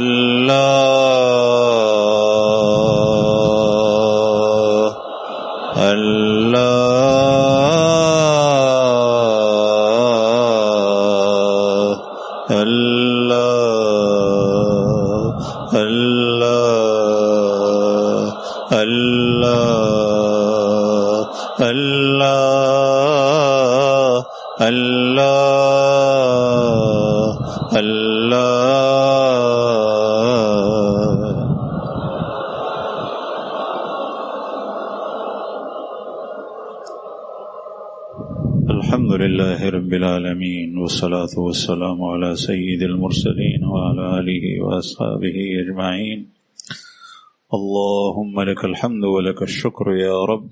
अल्लाह अल्लाह अल्लाह अल्लाह अल्लाह अल्लाह अल्लाह अल्लाह। अल्हम्दुलिल्लाहि रब्बिल आलमीन वस्सलातु वस्सलामु अला सय्यिदिल मुरसलीन व अला आलिहि व अस्हाबिहि अजमाईन। अल्लाहुम्मा लकल हम्दु व लकश शुक्र या रब।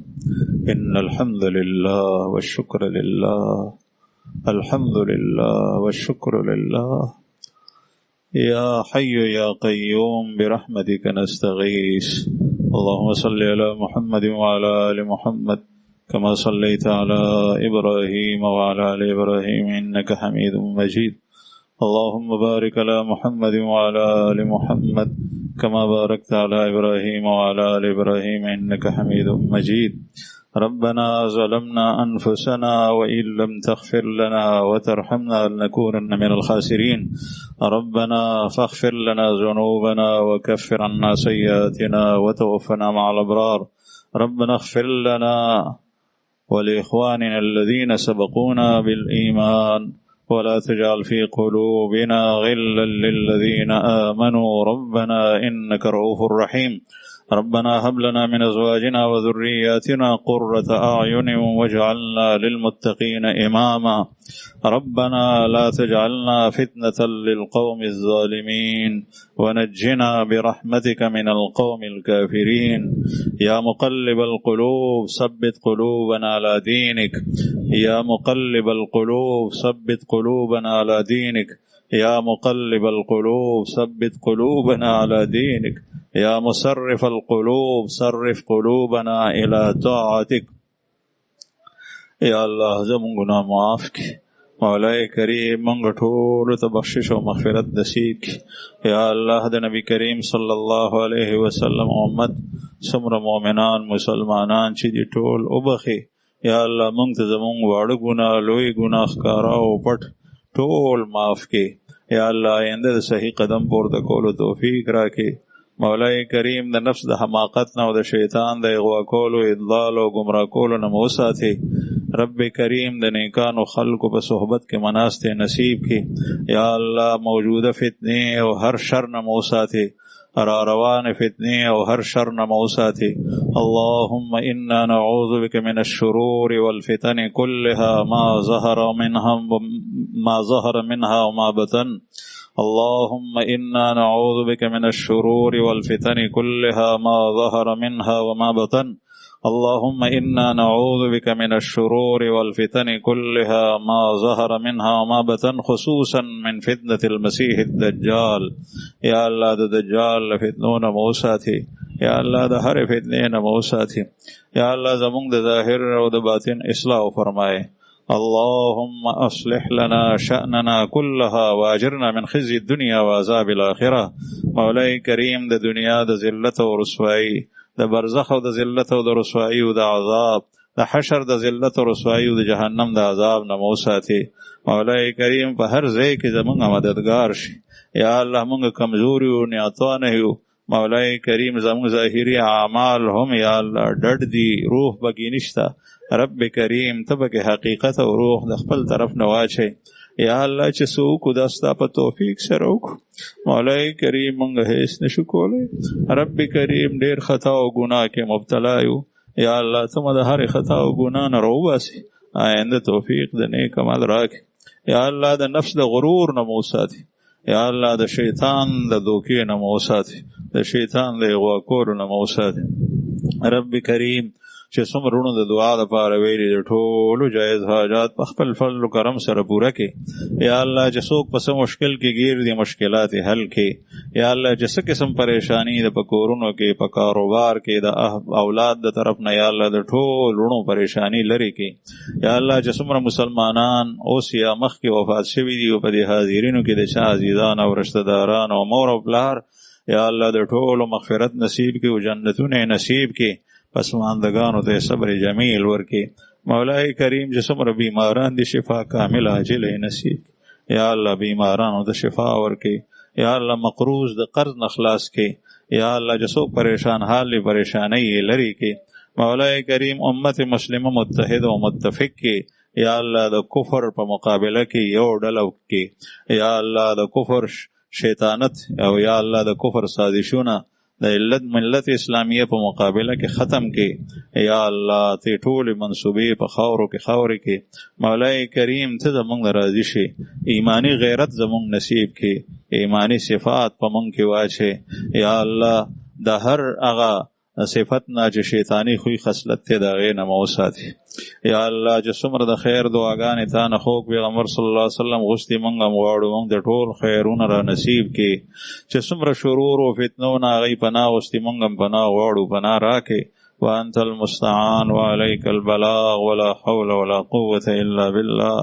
इन्नल हम्दुलिल्लाह वश्शुक्र लिल्लाह। अल्हम्दुलिल्लाह वश्शुक्र लिल्लाह। या हय्यु या क़य्यूम बिरहमतिका नस्तगीस। अल्लाहुम्मा सल्लि अला मुहम्मदिन व अला आलि मुहम्मद कमा सल्लैता अला इब्राहीम व अला आलि इब्राहीम इन्नका हमीदुम मजीद। अल्लाहुम्मा बारिक अला मुहम्मदिन व अला आलि मुहम्मद कमा बारकता अला इब्राहीम व अला आलि इब्राहीम इन्नका हमीदुम मजीद। रब्बना ज़लमना अनफुसना व इल्लम तग़फिर लना व तरहमना लनकूनन्न मिनल ख़ासिरीन। रब्बना फ़ग़फिर लना ज़ुनूबना व कफ़्फिर अन्ना सय्यिआतिना व तवफ़्फ़ना मअल अब्रार। रब्बना इग़फ़िर लना व लिइख़वानिना अल्लज़ीना सबक़ूना बिल ईमान व ला तजअल फ़ी क़ुलूबिना ग़िल्लन लिल्लज़ीना आमनू रब्बना इन्नका रऊफ़ुर रहीम। रब्बना हब लना मिन अज़वाजिना व ज़ुर्रिय्यातिना क़ुर्रता अअयुन वजअलना लिलमुत्तक़ीना इमामा। रब्बना ला तजअलना फ़ितनतल लिलक़ौमिज़ ज़ालिमीन व नज्जिना बिरहमतिका मिनल क़ौमिल काफ़िरीन। या मुक़ल्लिबल क़ुलूब सब्बित क़ुलूबना अला दीनिक। या मुक़ल्लिबल क़ुलूब सब्बित क़ुलूबना अला दीनिक। या मुक़ल्लिबल क़ुलूब सब्बित क़ुलूबना अला दीनिक। या मुसर्रिफ़ल क़ुलूब सर्रिफ़ क़ुलूबना इला ताअतिक। या अल्लाह ज़मूं गुनाह माफ़ की। मौलाए करीम मंग ठोल तो बख्शिश व मग़फ़िरत नसीब की। या अल्लाह द नबी करीम सल्लल्लाहु अलैहि वसल्लम उम्मत समर मोमिनान मुसलमानान ची ठोल उबखे। या अल्लाह मंग तो ज़मूं वाड़ गुनाह लोई गुनाह ख़कारा व पट ठोल माफ़ के। या अल्लाह आइंदा सही कदम पुरता कोलो तौफ़ीक राके। मौलाए करीम द नफ्स द हमाकत न व द शैतान द इग़वा कोलो इदलाल व गुमराह कोलो न मौसा थे। रब करीम द नेकान व खल्क़ व सोहबत के मनास्ते नसीब की। या अल्लाह मौजूदा फितने व हर शर न मौसा थे। रवान फितने व हर शर न मौसा थे। अल्लाहुम्मा इन्ना नऊज़ु बिका मिनश शुरूरि वल फितनि कुल्लिहा मा ज़हर मिन्हा व मा बतन। अल्लाहुम्मा इन्ना नऊज़ु बिका मिनश शुरूरि वल फितनि कुल्लिहा मा ज़हर मिन्हा व मा बतन। अल्लाहुम्मा इन्ना नऊज़ु बिका मिनश शुरूरि वल फितनि कुल्लिहा मा ज़हर मिन्हा व मा बतन ख़ुसूसन मिन फितनतिल मसीहिद दज्जाल। या अल्लाह द दज्जाल फितनों न मौसा थे। या अल्लाह द हर फितने न मौसा थे। या अल्लाह ज़मूं द ज़ाहिर व द बातिन इस्लाह फरमाए। अल्लाहुम्मा अस्लिह लना शअनना कुल्लहा व अजिरना मिन ख़िज़्यि दुनिया व अज़ाबिल आखिरह। मौलाए करीम द दुनिया द ज़िल्लत व रुसवाई द बरज़ख व द ज़िल्लत व द रुसवाई व द अज़ाब द हशर द ज़िल्लत व रुसवाई व द जहन्नम द अज़ाब न मौसा थे। मौलाए करीम पर हर ज़े के ज़मूंगा मददगार शे। या अल्लाह मंग कमज़ोरी व न्याता नहीं हो। मौलाए करीम ज़मूं ज़ाहिरी आमाल हम या अल्लाह डड दी रूह बगी निश्ता। रब करीम तब के हकीकत और रूह द खपल तरफ नवाचे। या अल्लाह चे सूक दस्ता पर तौफीक से रोक। मौलाए करीम मंग हेस नशुकोले। रब करीम देर खता व गुनाह के मुब्तला हो। या अल्लाह तुम द हर खता व गुनाह न रोबासी। आइंदा तौफीक द नेक अमल राख। या अल्लाह द नफ्स द गुरूर न मौसा थी। या अल्लाह द शैतान द धोखे न मौसा थी। द शैतान द इग़वा कोर न मौसा थी। रब करीम चे सुमरुणु द दुआ द पार वेली द ठोलु जायज़ हाजात पखपल फल करम सर पूरा के। या अल्लाह चे सोक पस मुश्किल की गिर दी मुश्किलात हल के। یا الله جس قسم پریشانی د پکورونو کې په کاروبار کې د اولاد د طرف نه یا الله د ټول ورونو پریشانی لري کې یا الله چې څومره مسلمانان اوس یا مخکې وفات شوي دي او په دې حاضرینو کې د چا عزیزان او رشتہ داران او مور او پلار یا الله د ټولو مغفرت نصیب کې او جنتونه نصیب کې پسماندگانو ته صبر جمیل ورکې مولای کریم چې څومره بیماران دي شفا کامل عاجل نصیب یا الله بیمارانو ته شفا ورکې یا الله مقروض د قرض نخلاص کې یا الله چې څوک پریشان حال لی پریشانی لري کې مولای کریم امت مسلمه متحد او متفق کې یا الله د کفر په مقابله کې یو ډله کې یا الله د کفر شیطانت او یا الله د کفر سازشونه د ملت اسلامیه په مقابله کې ختم کې یا الله ته ټول منسوبې په خاورو کې مولای کریم ته زمونږ راضي شي ایمانی غیرت زمونږ نصیب کې ایمانی صفات په مونږ کې واچي یا الله د هر هغه صفت نه چې شیطانی خوی خصلت ته د غیر نه موساتي یا الله چې څومره د خیر دعاګانې تا نه خوږ پیغمبر صلی الله علیه وسلم غوښتي مونږ هم غواړو مونږ د ټول خیرونه را نصیب کې چې څومره شرور او فتنو نه هغې پناه غوښتي مونږ هم پناه غواړو پناه راکې وانت المستعان وعلیک البلاغ ولا حول ولا قوة الا بالله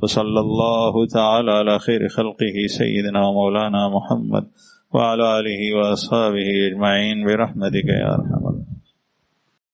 وصلی الله تعالی علی خیر خلقه سیدنا مولانا محمد وعلى آله وأصحابه أجمعين برحمتك يا أرحم الراحمين.